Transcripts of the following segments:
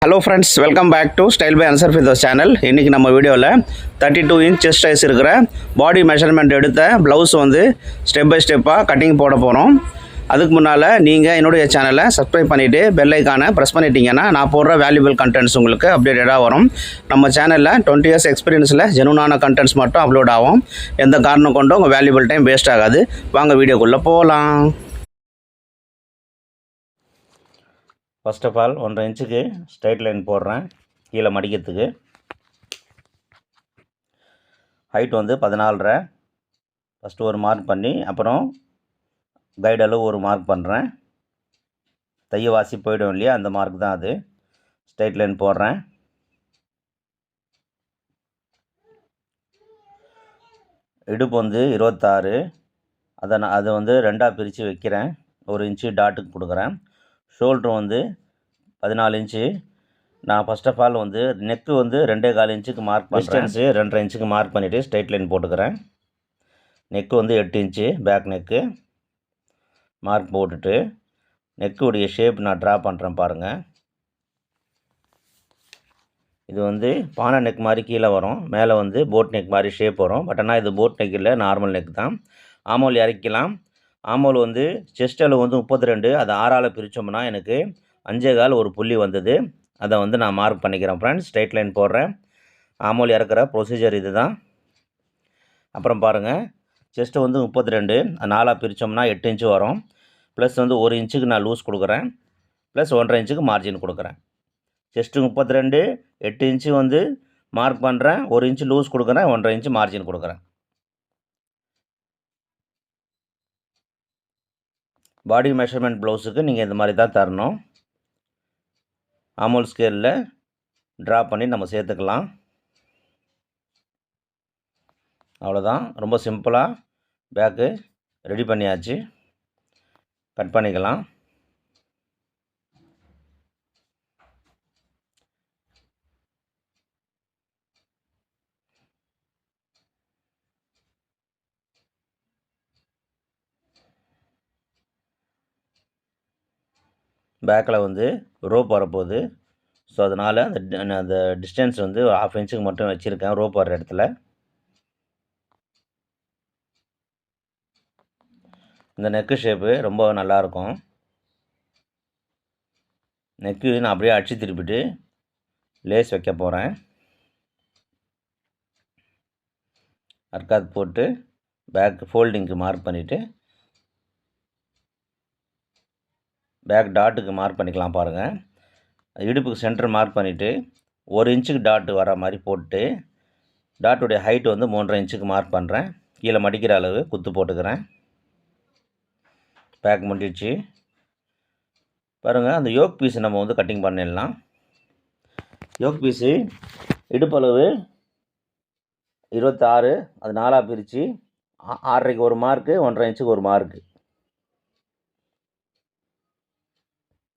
Hello friends, welcome back to style by அன்சர் ஃபிதோஸ் channel. இன்றைக்கி நம்ம வீடியோவில் 32 இன்ச் செஸ்ட் சைஸ் இருக்கிற பாடி மெஷர்மெண்ட் எடுத்த ப்ளவுஸ் வந்து ஸ்டெப் பை ஸ்டெப்பாக கட்டிங் போட போகிறோம். அதுக்கு முன்னால் நீங்கள் என்னுடைய சேனலை சப்ஸ்கிரைப் பண்ணிவிட்டு பெல் ஐக்கானை ப்ரெஸ் பண்ணிட்டீங்கன்னா நான் போடுற வேல்யூபிள் கண்டென்ட்ஸ் உங்களுக்கு அப்டேட்டடாக வரும். நம்ம சேனலில் 20 இயர்ஸ் எக்ஸ்பீரியன்ஸில் ஜெனுனான கண்டென்ட்ஸ் மட்டும் அப்லோட் ஆகும். எந்த காரணம் கொண்டும் உங்கள் வேல்யூபிள் டைம் வேஸ்ட் ஆகாது. வாங்க வீடியோக்குள்ளே போகலாம். ஃபர்ஸ்ட் ஆஃப் ஆல் 1.5 இன்ச்சுக்கு ஸ்ட்ரைட் லைன் போடுறேன். கீழே மடிக்கிறதுக்கு ஹைட் வந்து 14.5. ஃபஸ்ட்டு ஒரு மார்க் பண்ணி அப்புறம் கைடு அளவு ஒரு மார்க் பண்ணுறேன். தைய வாசி போய்டும் இல்லையா, அந்த மார்க் தான் அது. ஸ்ட்ரைட் லைன் போடுறேன். இடுப்பு வந்து 26. அதை வந்து ரெண்டாக பிரித்து வைக்கிறேன். 1 இன்ச்சு டாட்டுக்கு கொடுக்குறேன். ஷோல்ட்ரு வந்து 14 இன்ச்சு. நான் ஃபஸ்ட் ஆஃப் ஆல் வந்து நெக்கு வந்து 2.25 இன்ச்சுக்கு மார்க் பண்ணுறேன். 2.5 இன்ச்சுக்கு மார்க் பண்ணிவிட்டு ஸ்ட்ரைட் லைன் போட்டுக்கிறேன். நெக்கு வந்து 8 இன்ச்சு பேக் நெக்கு மார்க் போட்டுட்டு நெக்குடைய ஷேப் நான் ட்ரா பண்ணுறேன் பாருங்கள். இது வந்து பானை நெக் மாதிரி கீழே வரும், மேலே வந்து போட் நெக் மாதிரி ஷேப் வரும். பட் ஆனால் இது போட் நெக் இல்லை, நார்மல் நெக் தான். ஆமோல் இறக்கலாம். ஆமோல் வந்து செஸ்ட் அளவு வந்து 32. அதை 6ஆல் பிரித்தோம்னா எனக்கு 5.25 ஒரு புள்ளி வந்தது. அதை வந்து நான் மார்க் பண்ணிக்கிறேன் ஃப்ரெண்ட்ஸ். ஸ்ட்ரைட் லைன் போடுறேன். ஆமோல் இறக்குற ப்ரொசீஜர் இது தான். அப்புறம் பாருங்கள், செஸ்ட்டு வந்து 32, 4ஆக பிரித்தோம்னா 8 இன்ச்சு வரும். ப்ளஸ் வந்து 1 இன்ச்சுக்கு நான் லூஸ் கொடுக்குறேன். ப்ளஸ் 1.5 இன்ச்சுக்கு மார்ஜின் கொடுக்குறேன். செஸ்ட்டு 32, 8 இன்ச்சு வந்து மார்க் பண்ணுறேன். 1 இன்ச்சு லூஸ் கொடுக்குறேன், 1.5 இன்ச்சு மார்ஜின் கொடுக்குறேன். பாடி மெஷர்மெண்ட் ப்ளவுஸுக்கு நீங்கள் இந்த மாதிரி தான் தரணும். ஆமோல் ஸ்கேலில் ட்ரா பண்ணி நம்ம சேர்த்துக்கலாம். அவ்வளோதான், ரொம்ப சிம்பிளாக பேக்கு ரெடி பண்ணியாச்சு. கட் பண்ணிக்கலாம். பேக்கில் வந்து ரோப் வரப்போகுது. ஸோ அதனால் அந்த டிஸ்டன்ஸ் வந்து 1/2 இன்ச்சுக்கு மட்டும் வச்சுருக்கேன் ரோப் வர இடத்துல. இந்த நெக்கு ஷேப்பு ரொம்ப நல்லாயிருக்கும். நெக்கு நான் அப்படியே அடிச்சு திருப்பிட்டு லேஸ் வைக்க போகிறேன். அர்க்காத் போட்டு பேக் ஃபோல்டிங்க்கு மார்க் பண்ணிவிட்டு பேக் டாட்டுக்கு மார்க் பண்ணிக்கலாம் பாருங்கள். இடுப்புக்கு சென்டர் மார்க் பண்ணிவிட்டு 1 இன்ச்சுக்கு டாட்டு வர மாதிரி போட்டு டாட்டுடைய ஹைட் வந்து 3.5 இன்ச்சுக்கு மார்க் பண்ணுறேன். கீழே மடிக்கிற அளவு குத்து போட்டுக்கிறேன். பேக் முடிச்சு பாருங்கள். அந்த யோக் பீஸு நம்ம வந்து கட்டிங் பண்ணிடலாம். யோக் பீஸு இடுப்பளவு 26, அது 4ஆக பிரித்து 6.5க்கு ஒரு மார்க்கு, 1.5 இன்ச்சுக்கு ஒரு மார்க்கு,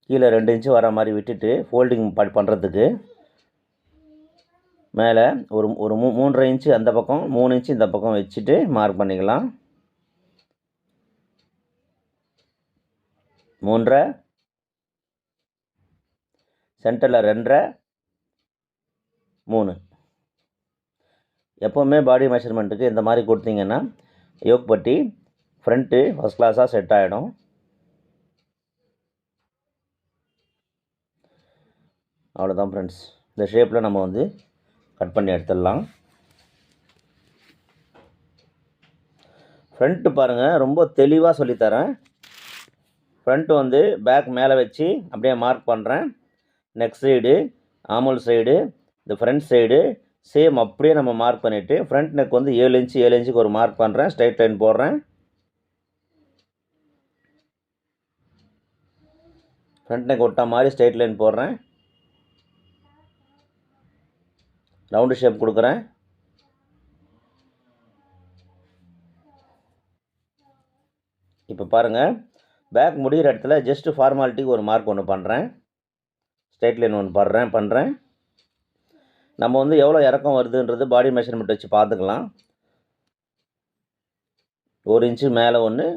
கீழே 2 இன்ச்சு வர மாதிரி விட்டுட்டு ஃபோல்டிங் பண்ணுறதுக்கு மேலே ஒரு 3.5 இன்ச்சு அந்த பக்கம், 3 இன்ச்சு இந்த பக்கம் வச்சுட்டு மார்க் பண்ணிக்கலாம். 3.5 சென்டரில் 2.5 3. எப்போவுமே பாடி மெஷர்மெண்ட்டுக்கு இந்த மாதிரி கொடுத்தீங்கன்னா யோக் பட்டி ஃப்ரண்ட்டு ஃபஸ்ட் கிளாஸாக செட் ஆகிடும். அவ்வளோதான் ஃப்ரெண்ட்ஸ். இந்த ஷேப்பில் நம்ம வந்து கட் பண்ணி எடுத்துடலாம். ஃப்ரண்ட்டு பாருங்கள், ரொம்ப தெளிவாக சொல்லித்தரேன். ஃப்ரண்ட்டு வந்து பேக் மேலே வச்சு அப்படியே மார்க் பண்ணுறேன். நெக் சைடு, ஆமோல் சைடு, இந்த ஃப்ரண்ட் சைடு சேம் அப்படியே நம்ம மார்க் பண்ணிவிட்டு ஃப்ரண்ட் நெக் வந்து 7 இன்ச்சு 7 இன்ச்சுக்கு ஒரு மார்க் பண்ணுறேன். ஸ்ட்ரைட் லைன் போடுறேன். ஃப்ரண்ட் நெக் ஒட்டா மாதிரி ஸ்ட்ரைட் லைன் போடுறேன். ரவுண்டு ஷேப் கொடுக்குறேன். இப்போ பாருங்கள், பேக் முடிகிற இடத்துல ஜஸ்ட்டு ஃபார்மாலிட்டிக்கு ஒரு மார்க் ஒன்று பண்ணுறேன். ஸ்ட்ரைட் லைன் ஒன்று பண்ணுறேன். நம்ம வந்து எவ்வளோ இறக்கம் வருதுன்றது பாடி மெஷர்மெண்ட் வச்சு பார்த்துக்கலாம். 1 இன்ச்சு மேலே ஒன்று,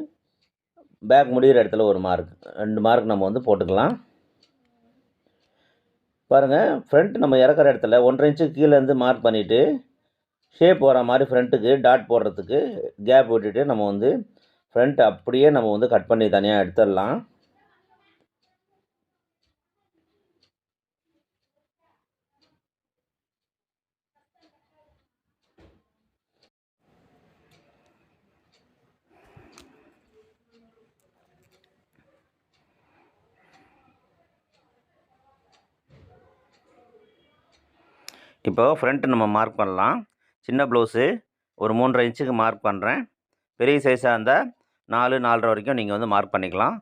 பேக் முடிகிற இடத்துல ஒரு மார்க், 2 மார்க் நம்ம வந்து போட்டுக்கலாம். பாருங்கள், ஃப்ரண்ட் நம்ம இறக்குற இடத்துல 1.5 இன்ச்சு கீழேருந்து மார்க் பண்ணிவிட்டு ஷேப் வர மாதிரி ஃப்ரண்ட்டுக்கு டாட் போடுறதுக்கு கேப் விட்டுட்டு நம்ம வந்து ஃப்ரண்ட் அப்படியே நம்ம வந்து கட் பண்ணி தனியாக எடுத்துடலாம். இப்போ ஃப்ரண்ட் நம்ம மார்க் பண்ணலாம். சின்ன ப்ளவுஸு ஒரு 3.5 இன்ச்சுக்கு மார்க் பண்ணுறேன். பெரிய சைஸாக இருந்தால் 4, 4.5 வரைக்கும் நீங்கள் வந்து மார்க் பண்ணிக்கலாம்.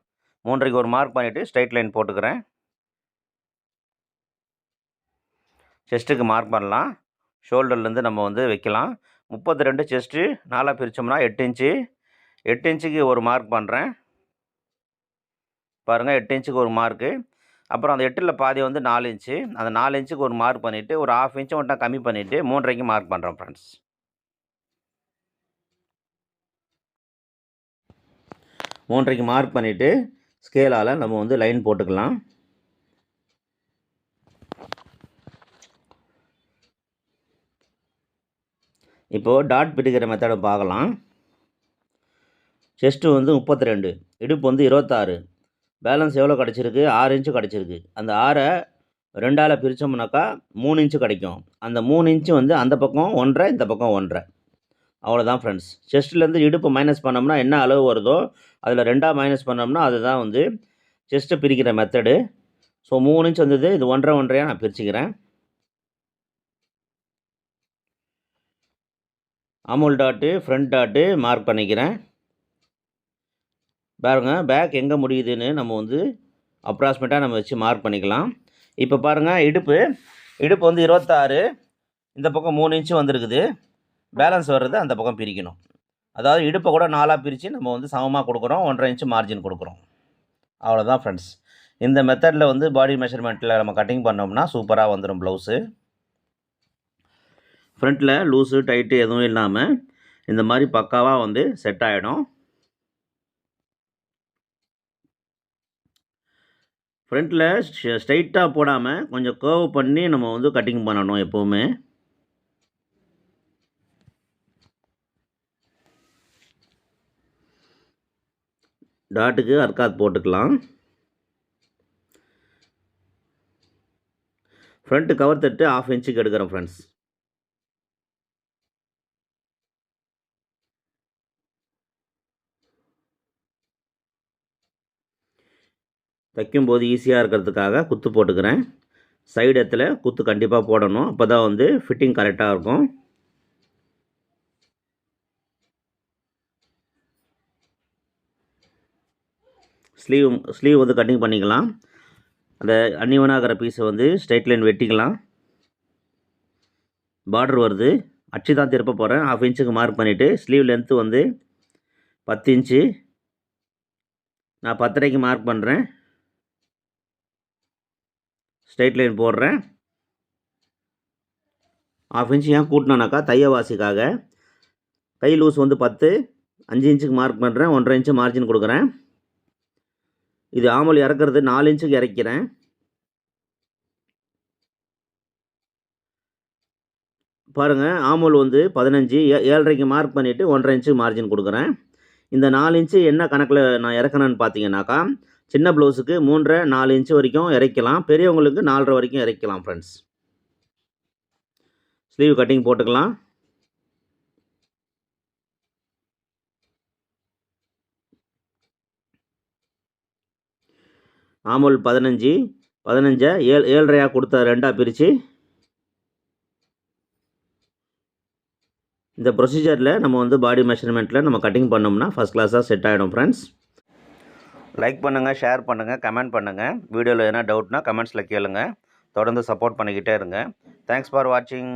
3.5க்கு ஒரு மார்க் பண்ணிவிட்டு ஸ்ட்ரைட் லைன் போட்டுக்கிறேன். செஸ்ட்டுக்கு மார்க் பண்ணலாம். ஷோல்டர்லேருந்து நம்ம வந்து வைக்கலாம். 32 செஸ்ட்டு 4ஆக பிரித்தோம்னா 8 இன்ச்சு. 8 இன்ச்சுக்கு ஒரு மார்க் பண்ணுறேன். பாருங்கள், 8 இன்ச்சுக்கு ஒரு மார்க்கு. அப்புறம் அந்த 8ல் பாதி வந்து 4 இன்ச்சு. அந்த 4 இன்ச்சுக்கு ஒரு மார்க் பண்ணிவிட்டு ஒரு 1/2 இன்ச்சு மட்டும் கம்மி பண்ணிவிட்டு 3.5க்கு மார்க் பண்ணுறேன் ஃப்ரெண்ட்ஸ். 3.5க்கு மார்க் பண்ணிவிட்டு ஸ்கேலால் நம்ம வந்து லைன் போட்டுக்கலாம். இப்போது டாட் பிடிக்கிற மெத்தடை பார்க்கலாம். செஸ்ட்டு வந்து 32, இடுப்பு வந்து 26, பேலன்ஸ் எவ்வளோ கிடச்சிருக்கு? 6 இன்ச்சு கிடச்சிருக்கு. அந்த 6ஐ 2ஆல் பிரித்தோம்னாக்கா 3 இன்ச்சு கிடைக்கும். அந்த 3 இன்ச்சு வந்து அந்த பக்கம் 1.5, இந்த பக்கம் 1.5. அவ்வளோதான் ஃப்ரெண்ட்ஸ். செஸ்ட்லேருந்து இடுப்பு மைனஸ் பண்ணோம்னா என்ன அளவு வருதோ அதில் 2ஆக மைனஸ் பண்ணோம்னா அதுதான் வந்து செஸ்ட்டை பிரிக்கிற மெத்தடு. ஸோ 3 இன்ச் வந்தது, இது 1.5 1.5 நான் பிரிச்சுக்கிறேன். ஆமோல் டாட்டு, ஃப்ரண்ட் டாட்டு மார்க் பண்ணிக்கிறேன். பாருங்கள், பேக் எங்கே முடியுதுன்னு நம்ம வந்து அப்ராக்சிமேட்டாக நம்ம வச்சு மார்க் பண்ணிக்கலாம். இப்போ பாருங்கள், இடுப்பு வந்து 26, இந்த பக்கம் 3 இன்ச்சு வந்திருக்குது. பேலன்ஸ் வர்றது அந்த பக்கம் பிரிக்கணும். அதாவது இடுப்பை கூட 4ஆக பிரித்து நம்ம வந்து சமமாக கொடுக்குறோம். 1.5 இன்ச்சு மார்ஜின் கொடுக்குறோம். அவ்வளோதான் ஃப்ரெண்ட்ஸ். இந்த மெத்தடில் வந்து பாடி மெஷர்மெண்ட்டில் நம்ம கட்டிங் பண்ணோம்னா சூப்பராக வந்துடும் ப்ளவுஸு. ஃப்ரண்ட்டில் லூஸு டைட்டு எதுவும் இல்லாமல் இந்த மாதிரி பக்காவாக வந்து செட் ஆகிடும். ஃப்ரண்ட்டில் ஸ்ட்ரைட்டாக போடாமல் கொஞ்சம் கர்வ் பண்ணி நம்ம வந்து கட்டிங் பண்ணணும் எப்போவுமே. டாட்டுக்கு அர்க்காத் போட்டுக்கலாம். ஃப்ரண்ட்டு கவர் தட்டு 1/2 இன்ச்சுக்கு எடுக்கிறேன் ஃப்ரெண்ட்ஸ். தைக்கும்போது ஈஸியாக இருக்கிறதுக்காக குத்து போட்டுக்கிறேன். சைடு இடத்துல குத்து கண்டிப்பாக போடணும். அப்போ தான் வந்து ஃபிட்டிங் கரெக்டாக இருக்கும். ஸ்லீவ் வந்து கட்டிங் பண்ணிக்கலாம். அந்த அன்னிவனாகிற பீஸை வந்து ஸ்ட்ரைட் லைன் வெட்டிக்கலாம். பார்டர் வருது, அச்சு தான் திருப்ப போகிறேன். 1/2 இன்ச்சுக்கு மார்க் பண்ணிவிட்டு ஸ்லீவ் லென்த்து வந்து 10 இன்ச்சு. நான் 10.5க்கு மார்க் பண்ணுறேன். ஸ்ட்ரைட் லைன் போடுறேன். 1/2 இன்ச்சு ஏன் கூட்டினோன்னாக்கா தையவாசிக்காக. கை லூஸ் வந்து 10, 5 இன்ச்சுக்கு மார்க் பண்ணுறேன். 1.5 இன்ச்சு மார்ஜின் கொடுக்குறேன். இது ஆமல் இறக்குறது 4 இன்ச்சுக்கு இறக்கிறேன். பாருங்கள், ஆமூல் வந்து 15, 7.5க்கு மார்க் பண்ணிவிட்டு 1.5 இன்ச்சு மார்ஜின் கொடுக்குறேன். இந்த 4 இன்ச்சு என்ன கணக்கில் நான் இறக்கணுன்னு பார்த்தீங்கன்னாக்கா, சின்ன ப்ளவுஸுக்கு 3.5 4 இன்ச்சு வரைக்கும் இறக்கலாம். பெரியவங்களுக்கு 4.5 வரைக்கும் இறக்கலாம் ஃப்ரெண்ட்ஸ். ஸ்லீவ் கட்டிங் போட்டுக்கலாம். ஆமூல் 15, 15 7.5 கொடுத்த 2ஆக பிரித்து இந்த ப்ரொசீஜரில் நம்ம வந்து பாடி மெஷர்மெண்ட்டில் நம்ம கட்டிங் பண்ணோம்னா ஃபஸ்ட் கிளாஸாக செட் ஆகிடும் ஃப்ரெண்ட்ஸ். லைக் பண்ணுங்கள், ஷேர் பண்ணுங்கள், கமெண்ட் பண்ணுங்கள். வீடியோவில் எதனா டவுட்னா கமெண்ட்ஸில் கேளுங்கள். தொடர்ந்து சப்போர்ட் பண்ணிக்கிட்டே இருங்க. தேங்க்ஸ் ஃபார் வாட்சிங்.